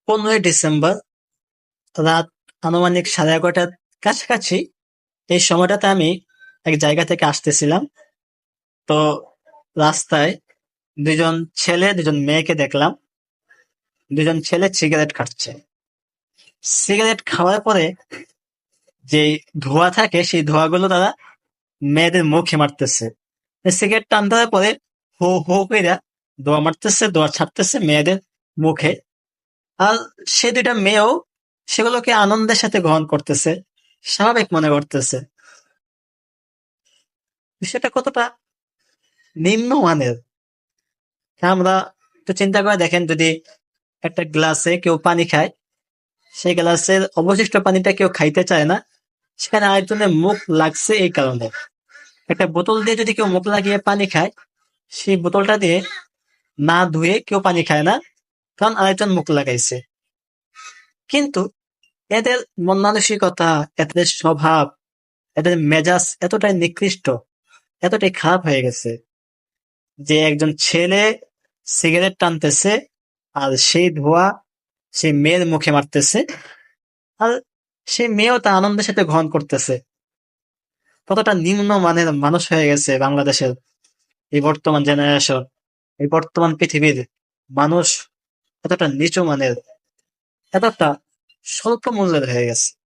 15ই December রাত আনুমানিক 11:30টার কাছাকাছি। এই সময়টাতে আমি এক জায়গা থেকে আসতেছিলাম। তো রাস্তায় দুজন ছেলে দুজন মেয়েকে দেখলাম। দুজন ছেলে সিগারেট খাচ্ছে। সিগারেট খাওয়ার পরে যে ধোঁয়া থাকে সেই ধোঁয়াগুলো তারা মেয়েদের মুখে মারতেছে। সিগারেট টান দেওয়ার পরে হো হো কইরা ধোঁয়া মারতেছে, ধোঁয়া ছাড়তেছে মেয়েদের মুখে। আর সে দুইটা মেয়েও সেগুলোকে আনন্দের সাথে গ্রহণ করতেছে, স্বাভাবিক মনে করতেছে। বিষয়টা কতটা নিম্নমানের আমরা একটু চিন্তা করে দেখেন, যদি একটা গ্লাসে কেউ পানি খায়, সেই গ্লাসের অবশিষ্ট পানিটা কেউ খাইতে চায় না, সেখানে আরেকজনের মুখ লাগছে এই কারণে। একটা বোতল দিয়ে যদি কেউ মুখ লাগিয়ে পানি খায়, সেই বোতলটা দিয়ে না ধুয়ে কেউ পানি খায় না, কারণ আরেকজন মুখ লাগাইছে। কিন্তু এদের মন মানসিকতা, এদের স্বভাব, এদের মেজাজ এতটাই নিকৃষ্ট, এতটাই খারাপ হয়ে গেছে যে একজন ছেলে সিগারেট টানতেছে আর সেই ধোঁয়া সেই মেয়ের মুখে মারতেছে, আর সেই মেয়েও তা আনন্দের সাথে গ্রহণ করতেছে। কতটা নিম্ন মানের মানুষ হয়ে গেছে বাংলাদেশের এই বর্তমান জেনারেশন, এই বর্তমান পৃথিবীর মানুষ এতটা নিচু মানের, এতটা স্বল্প মূল্যের হয়ে গেছে।